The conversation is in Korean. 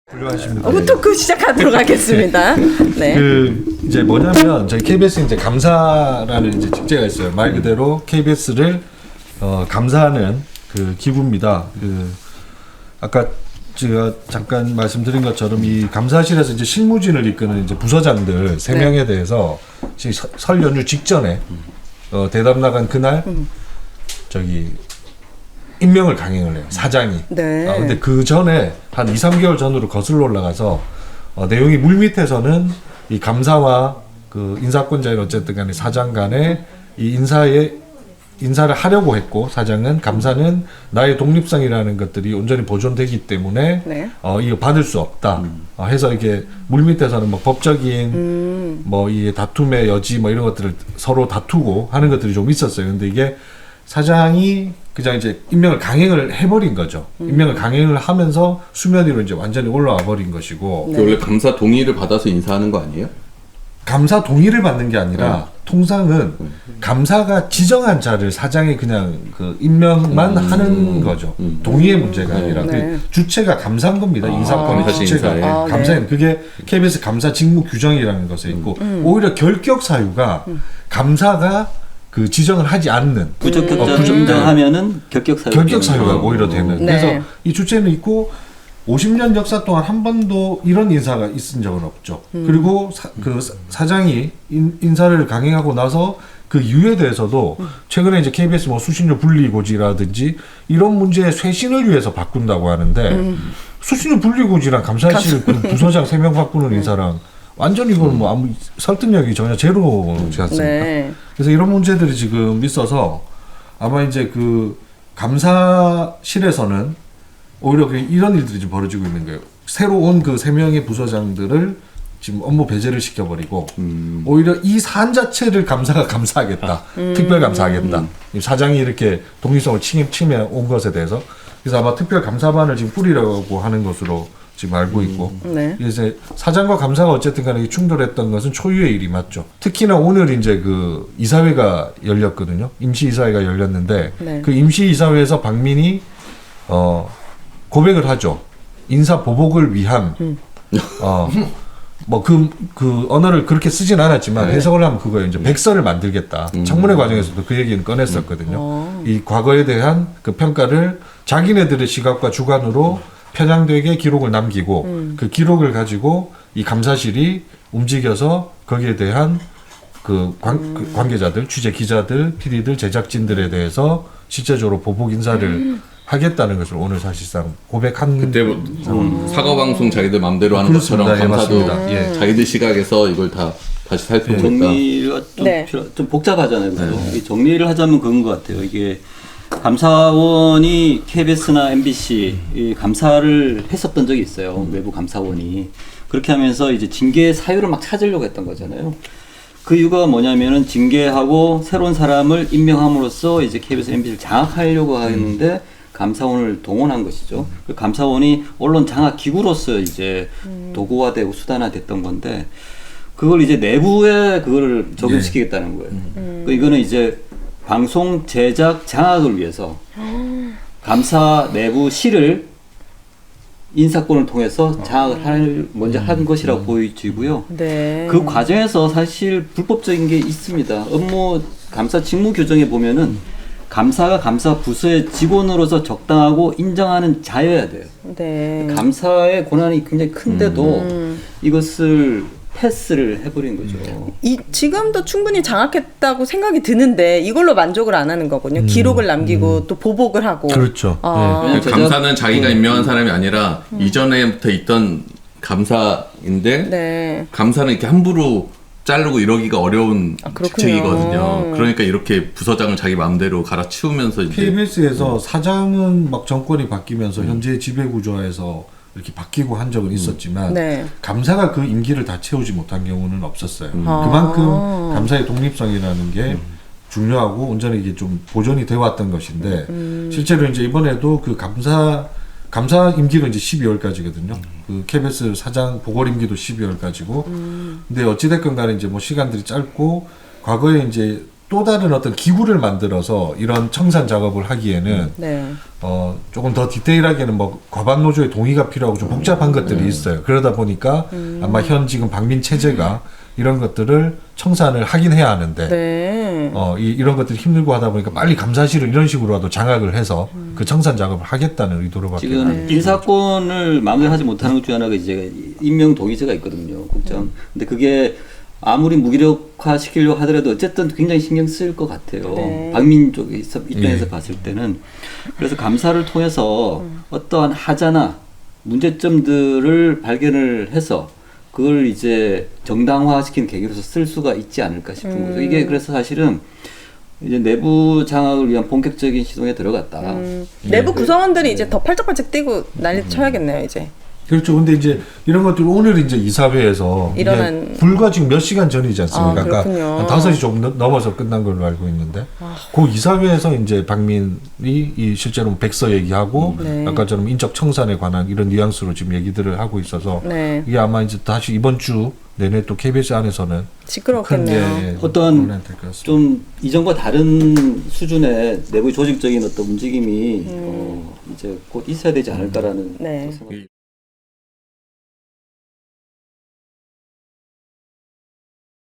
훌륭하십니다. 토크 시작하도록 하겠습니다. 네. 이제 뭐냐면 저희 KBS 이제 감사라는 이제 직제가 있어요. 말 그대로 KBS를 감사하는 그 기구입니다. 아까 제가 잠깐 말씀드린 것처럼 이 감사실에서 이제 실무진을 이끄는 이제 부서장들 3명에 대해서 지금 설 연휴 직전에 대답 나간 그날 저기 임명을 강행을 해요. 사장이. 네. 근데 그 전에 한 2, 3개월 전으로 거슬러 올라가서 내용이 물밑에서는 이 감사와 그 인사권자인 어쨌든 간에 사장 간에 이 인사를 하려고 했고, 사장은 감사는 나의 독립성이라는 것들이 온전히 보존되기 때문에 네. 이거 받을 수 없다 해서 이게 물밑에서는 뭐 법적인 뭐 이 다툼의 여지 뭐 이런 것들을 서로 다투고 하는 것들이 좀 있었어요. 근데 이게 사장이 그냥 이제 임명을 강행을 해버린 거죠. 임명을 강행을 하면서 수면 위로 이제 완전히 올라와 버린 것이고. 원래 감사 동의를 받아서 인사하는 거 아니에요? 감사 동의를 받는 게 아니라 통상은 감사가 지정한 자를 사장이 그냥 그 임명만 하는 거죠. 동의의 문제가 아니라 그 주체가 감사인 겁니다. 인사권의 주체가 감사인. 그게 KBS 감사 직무 규정이라는 것에 있고 오히려 결격 사유가 감사가 그 지정을 하지 않는 부적격자를 인정하면은 결격 사유가 오히려 되는. 그래서 이 주체는 있고 50년 역사 동안 한 번도 이런 인사가 있은 적은 없죠. 그리고 그 사장이 인사를 강행하고 나서 그 이유에 대해서도 최근에 이제 KBS 뭐 수신료 분리고지라든지 이런 문제의 쇄신을 위해서 바꾼다고 하는데 수신료 분리고지랑 감사실 부서장 3명 바꾸는 인사랑 완전히 이건 뭐 아무 설득력이 전혀 제로지 않습니까? 네. 그래서 이런 문제들이 지금 있어서 아마 이제 그 감사실에서는 오히려 이런 일들이 좀 벌어지고 있는 거예요. 새로 온 그 3명의 부서장들을 지금 업무 배제를 시켜버리고 오히려 이 사안 자체를 감사가 감사하겠다. 특별 감사하겠다. 사장이 이렇게 독립성을 침해 온 것에 대해서. 그래서 아마 특별 감사반을 지금 꾸리려고 하는 것으로 지금 알고 있고. 이제 사장과 감사가 어쨌든 간에 충돌했던 것은 초유의 일이 맞죠. 특히나 오늘 이제 그 이사회가 열렸거든요. 임시이사회가 열렸는데 그 임시이사회에서 박민이 고백을 하죠. 인사 보복을 위한 뭐 그 언어를 그렇게 쓰진 않았지만 해석을 하면 그거예요. 이제 백서를 만들겠다. 청문회 과정에서도 그 얘기는 꺼냈었거든요. 이 과거에 대한 그 평가를 자기네들의 시각과 주관으로 편향되게 기록을 남기고 그 기록을 가지고 이 감사실이 움직여서 거기에 대한 그 관계자들, 취재 기자들, PD들, 제작진들에 대해서 실제적으로 보복 인사를 하겠다는 것을 오늘 사실상 고백한 그때 사과 방송 자기들 맘대로 하는 것처럼 감사도 자기들 시각에서 이걸 다 다시 살펴보겠다. 정리가 좀 복잡하잖아요. 이 정리를 하자면 그런 것 같아요. 이게 감사원이 KBS나 MBC 이 감사를 했었던 적이 있어요. 외부 감사원이 그렇게 하면서 이제 징계 사유를 막 찾으려고 했던 거잖아요. 그 이유가 뭐냐면은 징계하고 새로운 사람을 임명함으로써 이제 KBS, MBC를 장악하려고 하는데 감사원을 동원한 것이죠. 그 감사원이 언론 장악 기구로서 이제 도구화되고 수단화됐던 건데 그걸 이제 내부에 그거를 적용시키겠다는 거예요. 이거는 이제 방송 제작 장악을 위해서 감사 내부실을 인사권을 통해서 장악을 먼저 한 것이라고 보여지고요. 그 과정에서 사실 불법적인 게 있습니다. 업무 감사 직무 규정에 보면은 감사가 감사 부서의 직원으로서 적당하고 인정하는 자여야 돼요. 감사의 권한이 굉장히 큰데도 이것을 패스를 해버린 거죠. 지금도 충분히 장악했다고 생각이 드는데 이걸로 만족을 안 하는 거군요. 기록을 남기고 또 보복을 하고. 그렇죠. 감사는 자기가 임명한 사람이 아니라 이전에부터 있던 감사인데 감사는 이렇게 함부로 자르고 이러기가 어려운 직책이거든요. 그러니까 이렇게 부서장을 자기 마음대로 갈아치우면서 이제 KBS에서 사장은 막 정권이 바뀌면서 현재 지배 구조에서 이렇게 바뀌고 한 적은 있었지만 감사가 그 임기를 다 채우지 못한 경우는 없었어요. 그만큼 감사의 독립성이라는 게 중요하고 온전히 이게 좀 보존이 되어 왔던 것인데 실제로 이제 이번에도 그 감사 임기가 이제 12월까지거든요. 그 KBS 사장 보궐 임기도 12월까지고. 근데 어찌됐건 간에 이제 뭐 시간들이 짧고 과거에 이제 또 다른 어떤 기구를 만들어서 이런 청산 작업을 하기에는 네. 조금 더 디테일하게는 뭐 과반 노조의 동의가 필요하고 좀 복잡한 것들이 있어요. 그러다 보니까 아마 현 지금 방민 체제가 이런 것들을 청산을 하긴 해야 하는데 네. 이런 것들이 힘들고 하다 보니까 빨리 감사실을 이런 식으로라도 장악을 해서 그 청산 작업을 하겠다는 의도로밖에 지금 인사권을 마무리하지 못하는 것 중에 하나가 이제 임명 동의제가 있거든요, 국장. 근데 그게 아무리 무기력화 시키려고 하더라도 어쨌든 굉장히 신경 쓰일 것 같아요. 네. 방민 쪽 입장에서 봤을 때는. 그래서 감사를 통해서 어떠한 하자나 문제점들을 발견을 해서 그걸 이제 정당화시키는 계기로서 쓸 수가 있지 않을까 싶은 거죠. 이게 그래서 사실은 이제 내부 장악을 위한 본격적인 시도에 들어갔다. 내부 구성원들이 이제 더 팔짝팔짝 뛰고 난리 쳐야겠네요, 이제. 그렇죠. 근데 이제 이런 것들 오늘 이제 이사회에서 일어난- 이게 불과 지금 몇 시간 전이지 않습니까? 아, 그렇군요. 한 5시 조금 넘어서 끝난 걸로 알고 있는데 그 이사회에서 이제 박민이 이 실제로 백서 얘기하고 네. 아까처럼 인적 청산에 관한 이런 뉘앙스로 지금 얘기들을 하고 있어서 네. 이게 아마 이제 다시 이번 주 내내 또 KBS 안에서는 시끄럽겠네요. 큰, 어떤 논란이 될것 같습니다. 좀 이전과 다른 수준의 내부 조직적인 어떤 움직임이 이제 곧 있어야 되지 않을까라는 네. 생각.